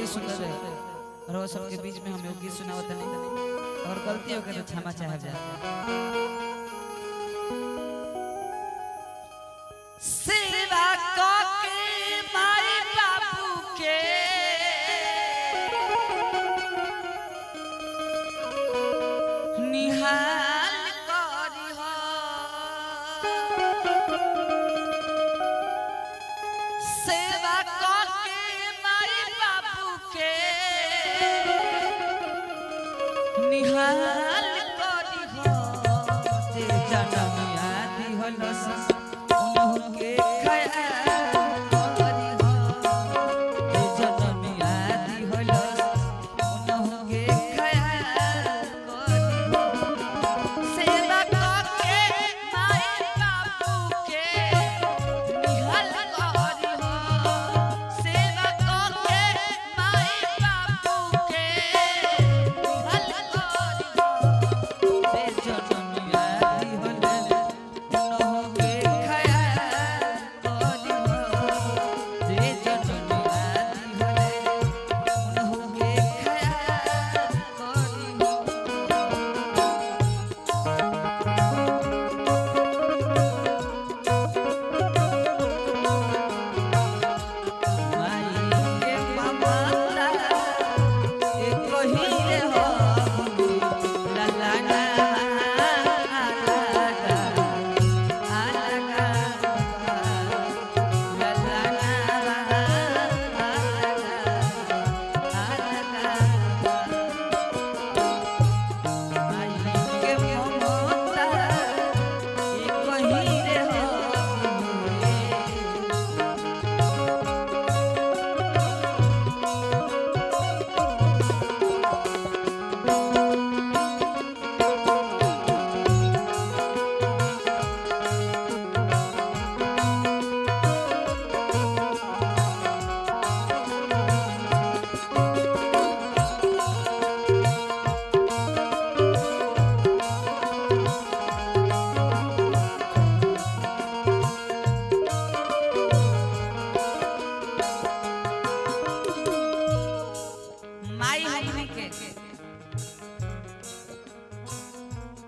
बड़ी सुंदर है और वो सबके बीच में हमें गीत सुनावत नहीं और गलती हो गई तो क्षमा चाहे जा सेवा के माई बाबू के निहाल करी हो सेवा के माई बाबू के निहाल करी हो जे जन्म आदि हलस उनके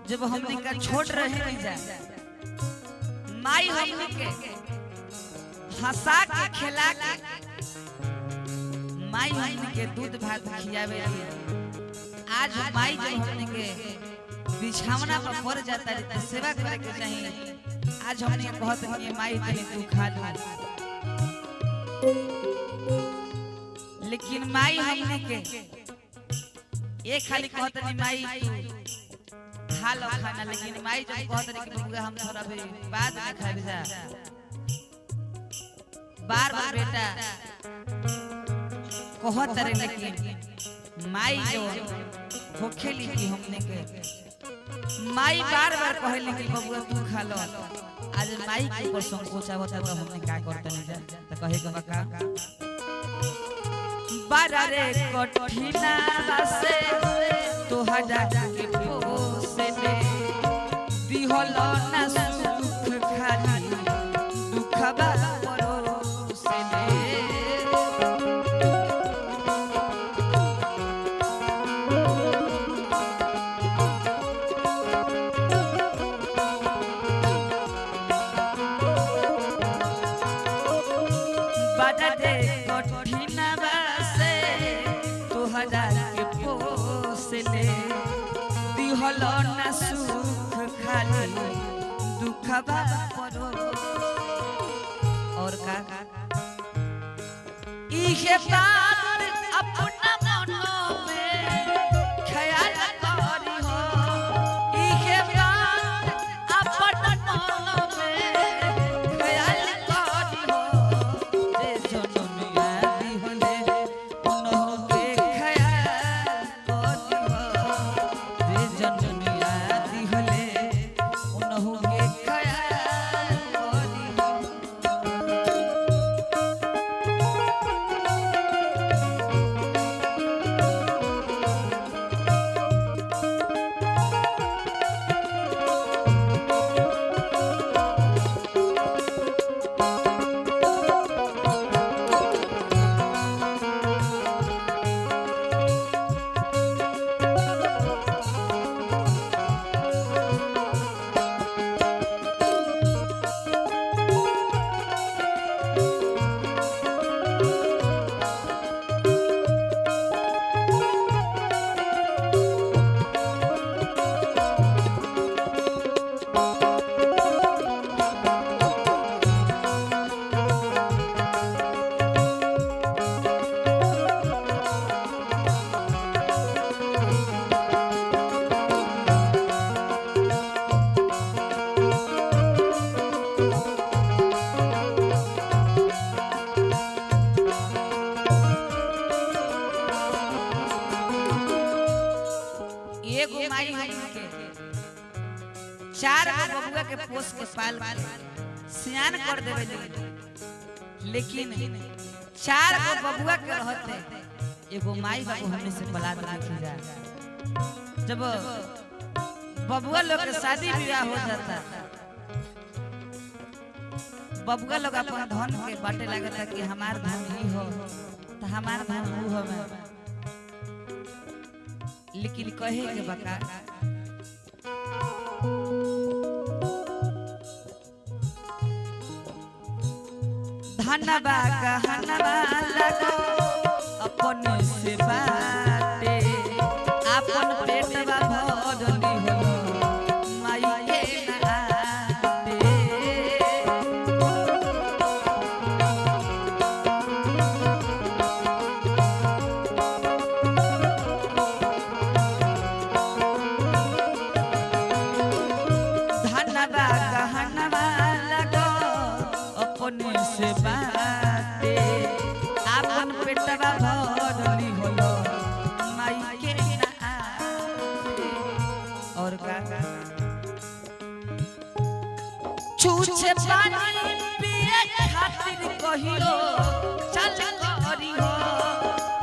जब हमने का छोड़ रहे नहीं जाए माई हमने के हंसा के खिला के माई हमने के दूध भात खियावे आज माई जब हमने के बिछावना पर पड़ जाता है तो सेवा करे के चाहिए आज हमने बहुत है माई तू खा लो लेकिन माई हमने के एक खाली कहत नहीं माई खा लो खाना लेकिन माई जब कहत रही कि बबुआ हम थोड़ा भी बाद में खाए जा बार बार बेटा कहत रहे लेकिन माई जो होखेली कि हमने के माई बार बार कहले कि बबुआ तू खा लो आज माई के ऊपर संकोच आवत है तो हमने का करते नहीं जा तो कहे के बका बारा रे कठिना से तो हजार के पोसे ने दिहल ना सुख खाली दुखबा परोसे ने बारा रे कठिना से तो हजार के पोसे ने दिहल ना सुख खाली दुखबा परो और का इहे बात अपना मनो में ख्याल करी हो इहे बात अपना मनो में ख्याल करी हो जे जनम याद होले उन्हों के ख्याल करी हो जे जनम याद होले उन्हों के ख्याल करी हो माई हमनी के 4 गो बबुआ के पोस के पाल सियान कर देवे लेकिन 4 गो बबुआ के रहते एगो माई बाबू हमने से बलात नहीं जा। जब बबुआ लोग के शादी ब्याह हो जाता बबुआ लोग अपन धन के बाटे लगता कि हमार धन ही हो तो हमार धन वो हो लेकिन कहे के बका धनबा कहनबा लगो अपन से बाटे अपन पेटवा भरली हो माई के नाते धनबा कहनबा लगो अपन से बाटे अपन पेटवा भरली हो माई के नाते। और का छूछे पानी पिए खातिर कहियो चल करी हो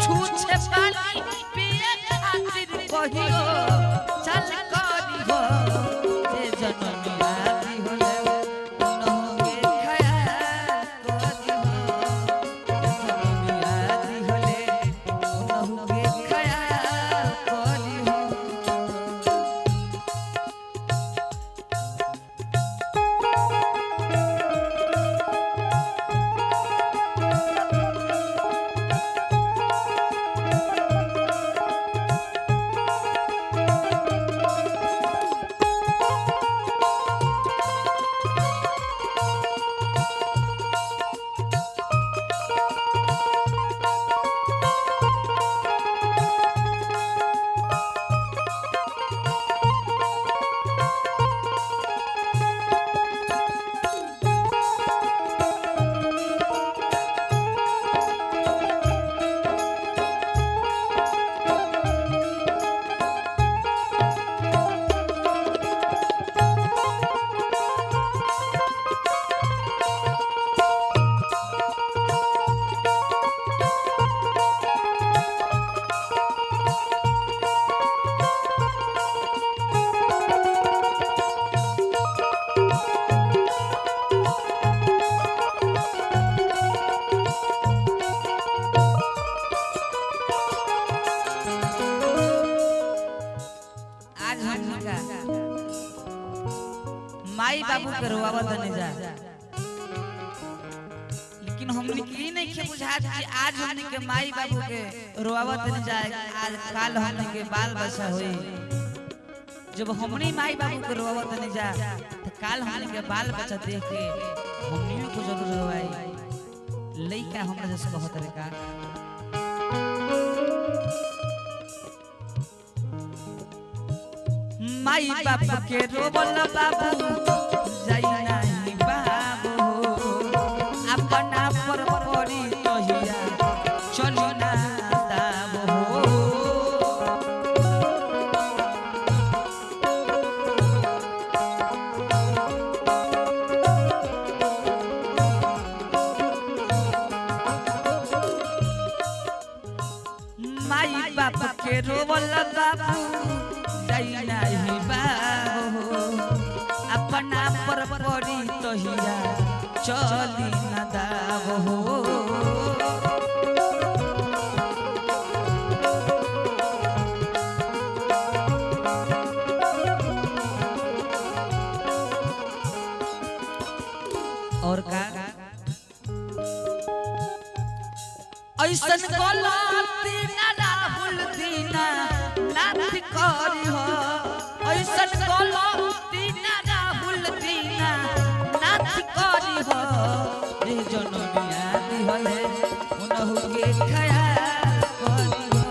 छूछे पानी पिए खातिर कहियो चल करी हो ए जनमिया दी हो नहोगे खयाल करी हो जनमिया दी होले नहोगे खयाल करी हो। माई बाबू के रोवावत नहीं जा लेकिन हमने की नहीं के बुझा कि आज हमने के माई बाबू के रोवावत नहीं जाए आज काल हमने के बाल बच्चा होई जब हमने माई बाबू के रोवावत नहीं जा तो काल हमने के बाल बच्चा देख के हमने को जरूर रोवाई लइका हमरा जैसे कहत रे का माई बाबू के रोवल बाबू जाई नहीं बाबू अपना पर पड़ी तहिया चली ना दाबो माई बाबू के रोवल बाबू जाई नहीं बाबू अपना पर पड़ी तहिया चली न दाबो और का ऐसन गलती ना राहुल दीना नाथ करी हो ऐसन गलती ना राहुल दीना नाथ करी हो ए जनमिया दी होले उनहु के खयाल करी हो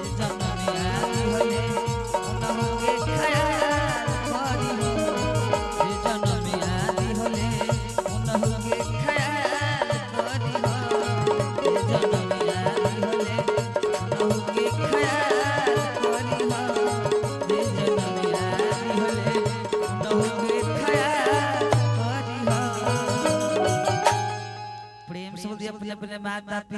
ए जनमिया दी होले उनहु के खयाल करी हो ए जनमिया दी होले उनहु के खयाल करी हो ए जनमिया दी होले उनहु के खयाल करी हो ए माता